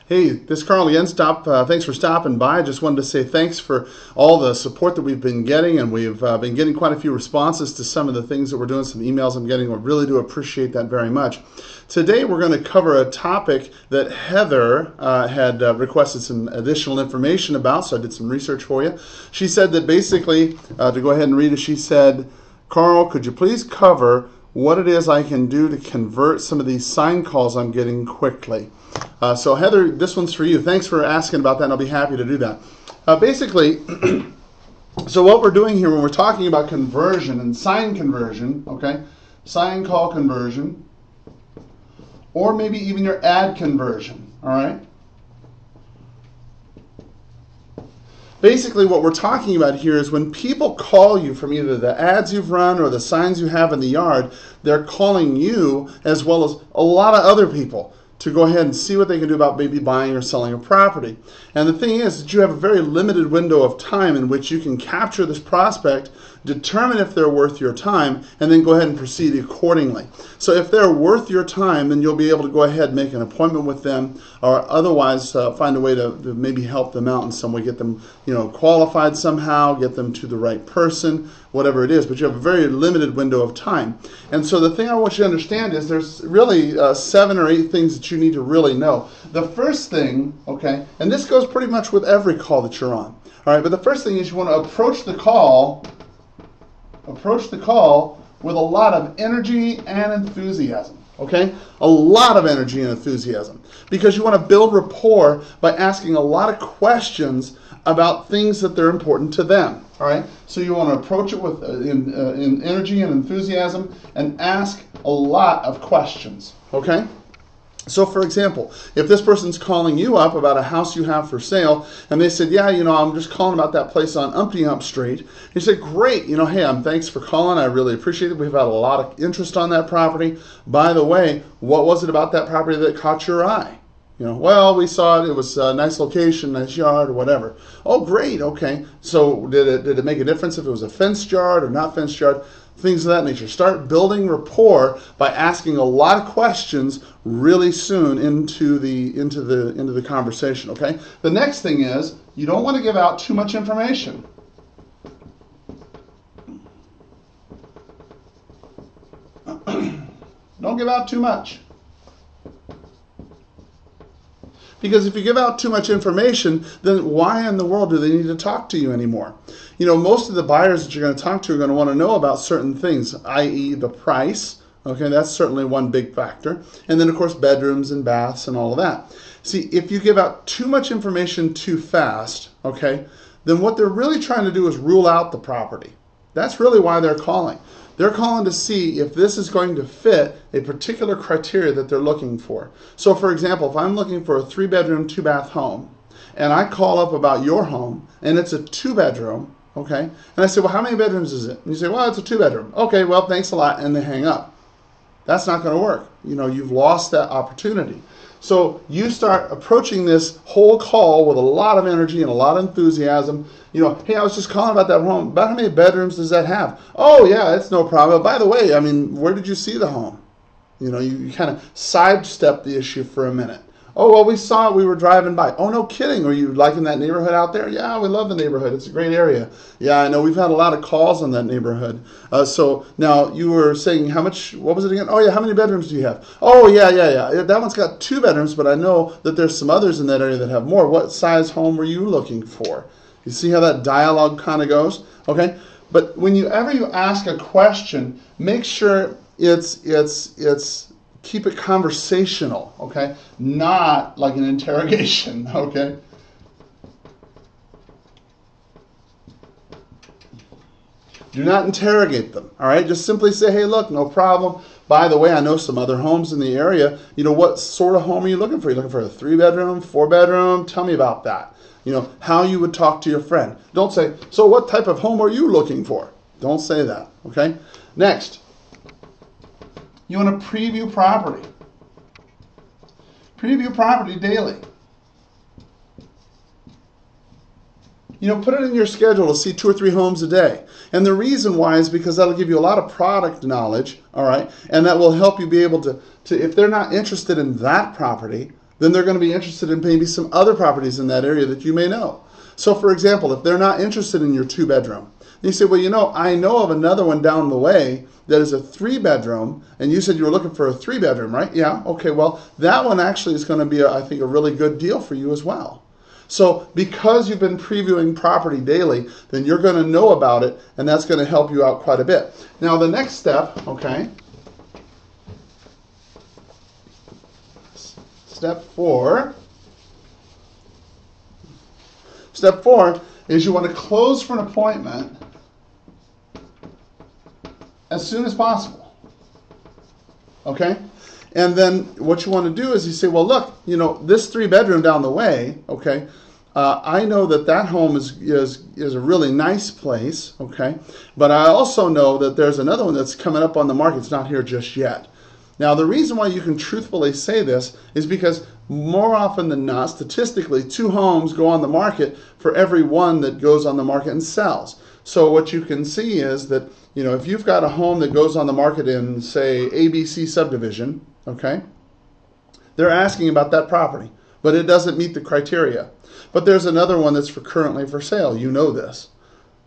Hey, this is Karl again. Thanks for stopping by. I just wanted to say thanks for all the support that we've been getting, and we've been getting quite a few responses to some of the things that we're doing, some emails I'm getting. We really do appreciate that very much. Today we're going to cover a topic that Heather had requested some additional information about, so I did some research for you. She said that basically, to go ahead and read it, she said, Karl, could you please cover what it is I can do to convert some of these sign calls I'm getting quickly? So Heather, this one's for you. Thanks for asking about that, and I'll be happy to do that. Basically, so what we're doing here when we're talking about conversion and sign conversion, okay, sign call conversion, or maybe even your ad conversion, all right? Basically, what we're talking about here is when people call you from either the ads you've run or the signs you have in the yard, they're calling you as well as a lot of other people to go ahead and see what they can do about maybe buying or selling a property. And the thing is that you have a very limited window of time in which you can capture this prospect, determine if they're worth your time, and then go ahead and proceed accordingly. So if they're worth your time, then you'll be able to go ahead and make an appointment with them, or otherwise find a way to maybe help them out in some way, get them qualified somehow, get them to the right person, whatever it is. But you have a very limited window of time. And so the thing I want you to understand is there's really 7 or 8 things that you need to really know. The first thing, okay, and this goes pretty much with every call that you're on. All right, but the first thing is you want to approach the call with a lot of energy and enthusiasm, okay? A lot of energy and enthusiasm, because you want to build rapport by asking a lot of questions about things that they're important to them, all right? So you want to approach it with in energy and enthusiasm and ask a lot of questions, okay? So for example, if this person's calling you up about a house you have for sale, and they said, yeah, I'm just calling about that place on Umpty-Ump Street. You say, great, hey, thanks for calling. I really appreciate it. We've had a lot of interest on that property. By the way, what was it about that property that caught your eye? Well, we saw it. It was a nice location, nice yard, or whatever. Oh, great. Okay. So did it make a difference if it was a fenced yard or not fenced yard? Things of that nature. Start building rapport by asking a lot of questions really soon into the conversation. Okay. The next thing is you don't want to give out too much information. Don't give out too much. Because if you give out too much information, then why in the world do they need to talk to you anymore? Most of the buyers that you're going to talk to are going to want to know about certain things, i.e. the price. Okay, that's certainly one big factor. And then, of course, bedrooms and baths and all of that. See, if you give out too much information too fast, okay, then what they're really trying to do is rule out the property. That's really why they're calling. They're calling to see if this is going to fit a particular criteria that they're looking for. So for example, if I'm looking for a 3-bedroom, 2-bath home, and I call up about your home, and it's a 2-bedroom, okay, and I say, well, how many bedrooms is it? And you say, well, it's a 2-bedroom. Okay, well, thanks a lot, and they hang up. That's not going to work. You've lost that opportunity. So you start approaching this whole call with a lot of energy and a lot of enthusiasm. Hey, I was just calling about that home. About how many bedrooms does that have? Oh, yeah, it's no problem. By the way, where did you see the home? You kind of sidestep the issue for a minute. Oh, well, we saw it. We were driving by. Oh, no kidding. Were you liking that neighborhood out there? Yeah, we love the neighborhood. It's a great area. Yeah, I know. We've had a lot of calls on that neighborhood. So now you were saying how much, what was it again? Oh, yeah, how many bedrooms do you have? Oh, yeah. That one's got 2 bedrooms, but I know that there's some others in that area that have more. What size home were you looking for? You see how that dialogue kind of goes? Okay? But whenever you ask a question, make sure keep it conversational, okay? Not like an interrogation, okay? Do not interrogate them, all right? Just simply say, hey, look, no problem. By the way, I know some other homes in the area. What sort of home are you looking for? Are you looking for a 3-bedroom, 4-bedroom? Tell me about that. How you would talk to your friend. Don't say, so what type of home are you looking for? Don't say that, okay? Next, you want to preview property. Preview property daily. Put it in your schedule to see 2 or 3 homes a day. And the reason why is because that'll give you a lot of product knowledge, all right? And that will help you be able to if they're not interested in that property, then they're going to be interested in maybe some other properties in that area that you may know. So for example, if they're not interested in your 2-bedroom, you say, well, you know, I know of another one down the way that is a 3-bedroom, and you said you were looking for a 3-bedroom, right? Yeah, okay, well, that one actually is going to be, I think, a really good deal for you as well. So because you've been previewing property daily, then you're going to know about it, and that's going to help you out quite a bit. Now the next step, okay, step 4 is you want to close for an appointment as soon as possible, okay? And then what you want to do is you say, well, look, you know, this 3-bedroom down the way, okay, I know that that home is a really nice place, okay, but I also know that there's another one that's coming up on the market. It's not here just yet. Now, the reason why you can truthfully say this is because more often than not, statistically, 2 homes go on the market for every one that goes on the market and sells. So what you can see is that, you know, if you've got a home that goes on the market in, say, ABC subdivision, okay, they're asking about that property, but it doesn't meet the criteria. But there's another one that's currently for sale. You know this.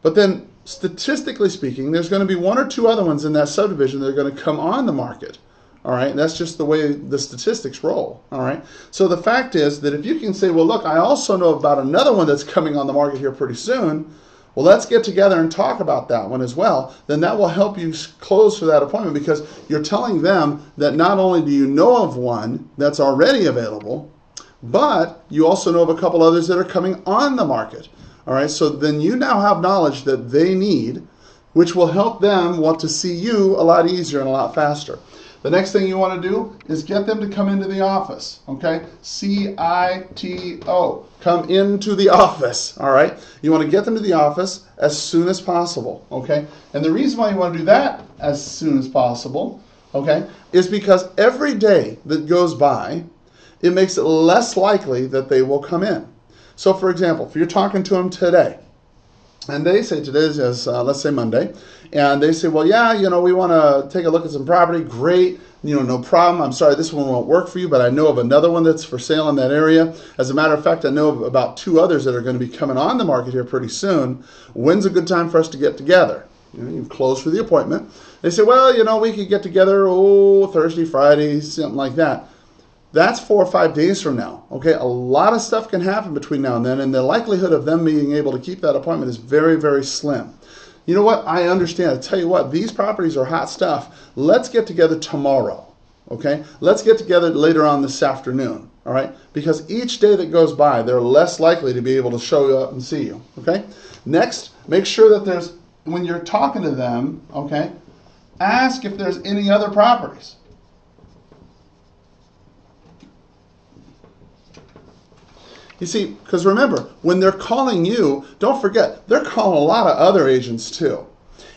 But then, statistically speaking, there's going to be 1 or 2 other ones in that subdivision that are going to come on the market. All right, and that's just the way the statistics roll. All right, so the fact is that if you can say, well, look, I also know about another one that's coming on the market here pretty soon. Well, let's get together and talk about that one as well. Then that will help you close for that appointment, because you're telling them that not only do you know of one that's already available, but you also know of a couple others that are coming on the market. All right, so then you now have knowledge that they need, which will help them want to see you a lot easier and a lot faster. The next thing you want to do is get them to come into the office, okay? C-I-T-O, come into the office, all right? You want to get them to the office as soon as possible, okay? And the reason why you want to do that as soon as possible, okay, is because every day that goes by, it makes it less likely that they will come in. So for example, if you're talking to them today, and they say today is, let's say Monday, and they say, well, yeah, you know, we want to take a look at some property. Great, you know, no problem. I'm sorry, this one won't work for you, but I know of another one that's for sale in that area. As a matter of fact, I know of about 2 others that are going to be coming on the market here pretty soon. When's a good time for us to get together? You know, you close for the appointment. They say, well, you know, we could get together, Thursday, Friday, something like that. That's 4 or 5 days from now, okay? A lot of stuff can happen between now and then, and the likelihood of them being able to keep that appointment is very, very slim. You know what? I understand. I tell you what, these properties are hot stuff. Let's get together tomorrow, okay? Let's get together later on this afternoon, all right? Because each day that goes by, they're less likely to be able to show up and see you, okay? Next, make sure that there's, when you're talking to them, okay, ask if there's any other properties. You see, because remember, when they're calling you, don't forget, they're calling a lot of other agents too.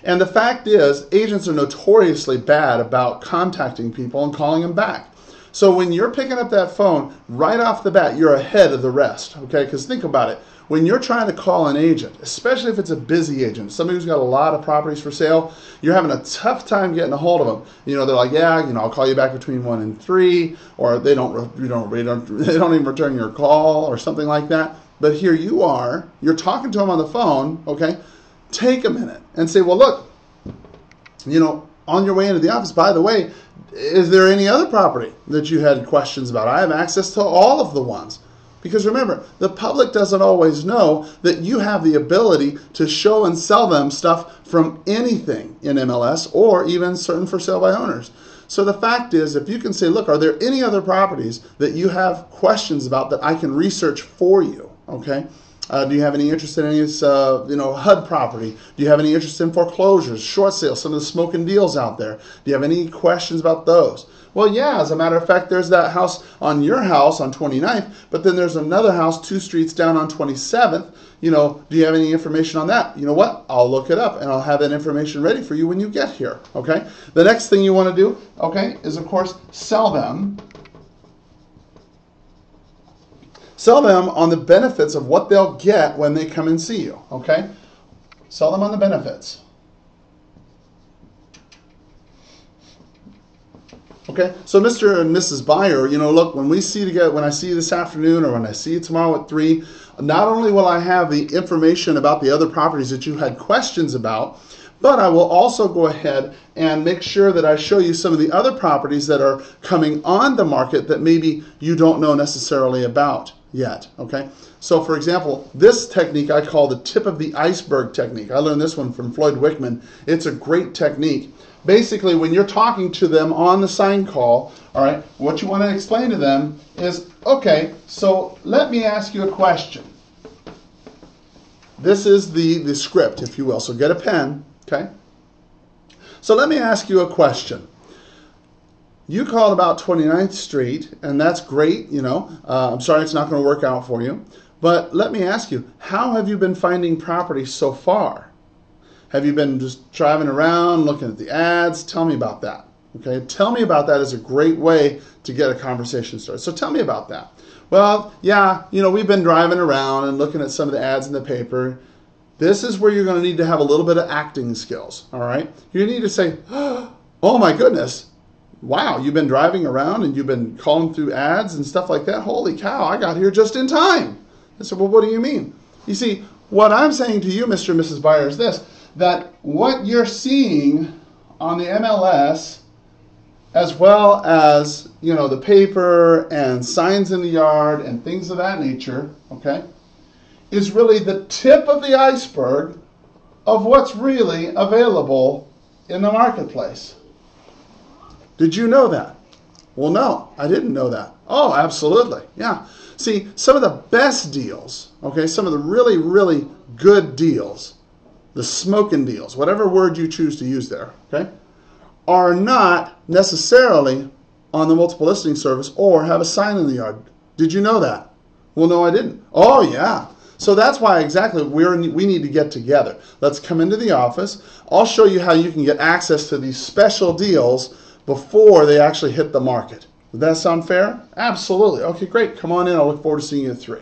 And the fact is, agents are notoriously bad about contacting people and calling them back. So when you're picking up that phone, right off the bat, you're ahead of the rest, okay? Because think about it. When you're trying to call an agent, especially if it's a busy agent, somebody who's got a lot of properties for sale, you're having a tough time getting a hold of them. You know, they're like, yeah, you know, I'll call you back between 1 and 3, or they don't even return your call or something like that. But here you are, you're talking to them on the phone, okay? Take a minute and say, well, look, you know, on your way into the office, by the way, is there any other property that you had questions about? I have access to all of the ones. Because remember, the public doesn't always know that you have the ability to show and sell them stuff from anything in MLS, or even certain for sale by owners. So the fact is, if you can say, look, are there any other properties that you have questions about that I can research for you, okay? Do you have any interest in any HUD property? Do you have any interest in foreclosures, short sales, some of the smoking deals out there? Do you have any questions about those? Well, yeah, as a matter of fact, there's that house on your house on 29th, but then there's another house 2 streets down on 27th. You know, do you have any information on that? You know what? I'll look it up and I'll have that information ready for you when you get here, okay? The next thing you want to do, okay, is of course sell them. Sell them on the benefits of what they'll get when they come and see you, okay? Sell them on the benefits. Okay, so Mr. and Mrs. Buyer, you know, look, when I see you this afternoon or when I see you tomorrow at 3, not only will I have the information about the other properties that you had questions about, but I will also go ahead and make sure that I show you some of the other properties that are coming on the market that maybe you don't know necessarily about yet, okay? So for example, this technique I call the tip of the iceberg technique. I learned this one from Floyd Wickman. It's a great technique. Basically, when you're talking to them on the sign call, all right, what you want to explain to them is, okay, so let me ask you a question. This is the script, if you will, so get a pen, okay? So let me ask you a question. You called about 29th Street, and that's great, you know. I'm sorry it's not going to work out for you. But let me ask you, how have you been finding property so far? Have you been just driving around, looking at the ads? Tell me about that. Okay, tell me about that is a great way to get a conversation started. So tell me about that. Well, yeah, you know, we've been driving around and looking at some of the ads in the paper. This is where you're going to need to have a little bit of acting skills, all right? You need to say, oh my goodness, wow, you've been driving around and you've been calling through ads and stuff like that? Holy cow, I got here just in time. I said, well, what do you mean? You see, what I'm saying to you, Mr. and Mrs. Buyer, is this, that what you're seeing on the MLS, as well as, you know, the paper and signs in the yard and things of that nature, okay, is really the tip of the iceberg of what's really available in the marketplace. Did you know that? Well, no, I didn't know that. Oh, absolutely, yeah. See, some of the best deals, okay, some of the really, really good deals, the smoking deals, whatever word you choose to use there, okay, are not necessarily on the multiple listing service or have a sign in the yard. Did you know that? Well, no, I didn't. Oh, yeah. So that's why exactly we need to get together. Let's come into the office. I'll show you how you can get access to these special deals before they actually hit the market. Does that sound fair? Absolutely. Okay, great. Come on in. I'll look forward to seeing you at 3.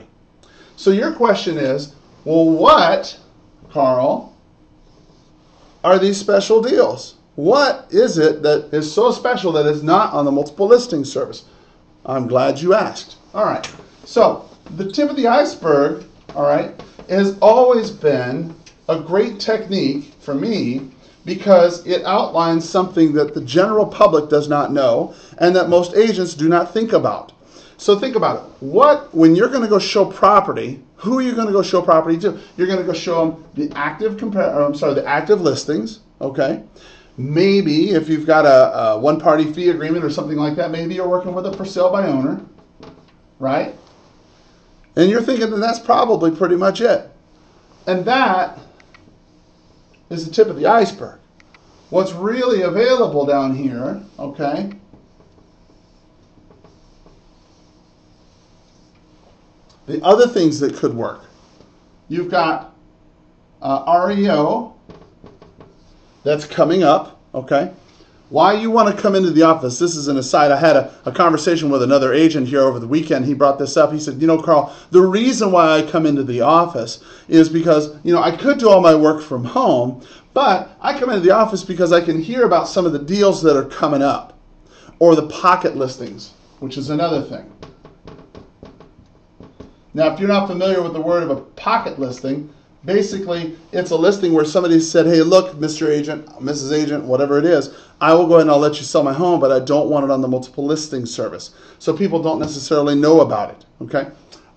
So your question is, well, what, Karl, are these special deals? What is it that is so special that is not on the multiple listing service? I'm glad you asked. All right. So the tip of the iceberg, all right, has always been a great technique for me because it outlines something that the general public does not know and that most agents do not think about. So think about it. When you're going to go show property, who are you going to go show property to? You're going to go show them the active listings, okay? Maybe if you've got a one-party fee agreement or something like that, maybe you're working with a for sale by owner, right? And you're thinking that that's probably pretty much it. And that is the tip of the iceberg. What's really available down here, okay, the other things that could work. You've got REO that's coming up, okay? Why you want to come into the office, this is an aside. I had a conversation with another agent here over the weekend. He brought this up. He said, you know, Karl, the reason why I come into the office is because, you know, I could do all my work from home, but I come into the office because I can hear about some of the deals that are coming up or the pocket listings, which is another thing. Now, if you're not familiar with the word of a pocket listing, basically it's a listing where somebody said, hey, look, Mr. Agent, Mrs. Agent, whatever it is, I will go ahead and I'll let you sell my home, but I don't want it on the multiple listing service. So people don't necessarily know about it, okay?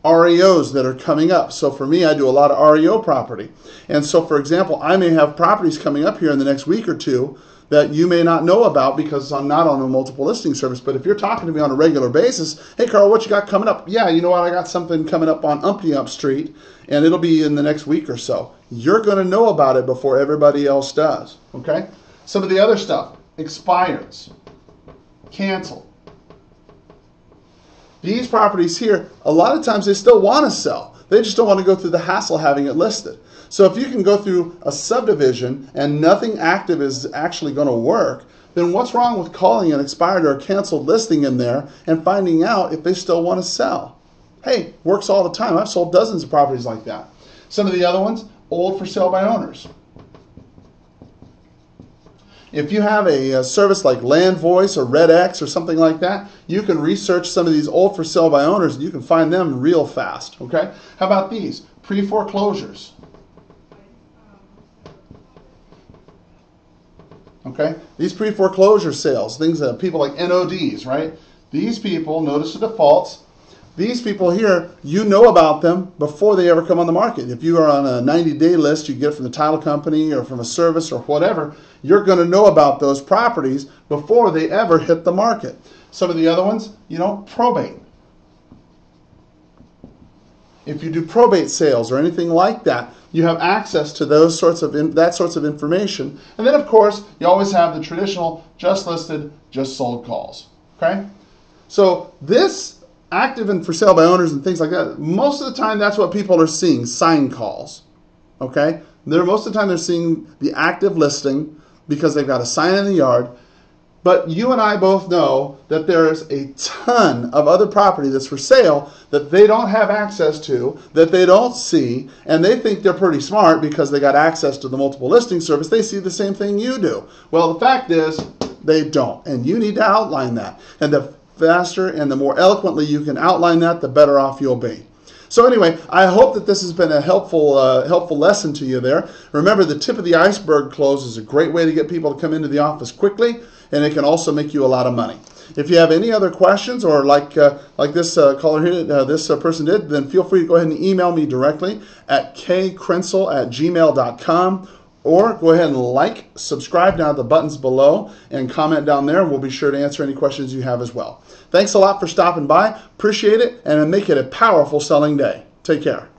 REOs that are coming up. So for me, I do a lot of REO property. And so, for example, I may have properties coming up here in the next week or two that you may not know about because I'm not on a multiple listing service. But if you're talking to me on a regular basis, hey, Karl, what you got coming up? Yeah, you know what? I got something coming up on Umpty Street, and it'll be in the next week or so. You're going to know about it before everybody else does, okay? Some of the other stuff, expires, cancel. These properties here, a lot of times they still want to sell. They just don't want to go through the hassle having it listed. So if you can go through a subdivision and nothing active is actually going to work, then what's wrong with calling an expired or a canceled listing in there and finding out if they still want to sell? Hey, works all the time. I've sold dozens of properties like that. Some of the other ones, old for sale by owners. If you have a service like Land Voice or Red X or something like that, you can research some of these old for sale by owners and you can find them real fast. Okay? How about these? Pre-foreclosures. Okay? These pre-foreclosure sales, things that people like NODs, right? These people, notice the defaults. These people here, you know about them before they ever come on the market. If you are on a 90-day list, you get it from the title company or from a service or whatever, you're going to know about those properties before they ever hit the market. Some of the other ones, probate. If you do probate sales or anything like that, you have access to those sorts of information. And then, of course, you always have the traditional just listed, just sold calls. Okay? So this active and for sale by owners and things like that, most of the time that's what people are seeing, sign calls. Okay? Most of the time they're seeing the active listing because they've got a sign in the yard. But you and I both know that there's a ton of other property that's for sale that they don't have access to, that they don't see, and they think they're pretty smart because they got access to the multiple listing service. They see the same thing you do. Well, the fact is they don't, and you need to outline that. And the faster and the more eloquently you can outline that, the better off you'll be. So anyway, I hope that this has been a helpful lesson to you there. Remember, the tip of the iceberg close is a great way to get people to come into the office quickly, and it can also make you a lot of money. If you have any other questions, or like this caller here, this person did, then feel free to go ahead and email me directly at kkrentzel@gmail.com. Or go ahead and subscribe down at the buttons below, and comment down there. We'll be sure to answer any questions you have as well. Thanks a lot for stopping by. Appreciate it, and make it a powerful selling day. Take care.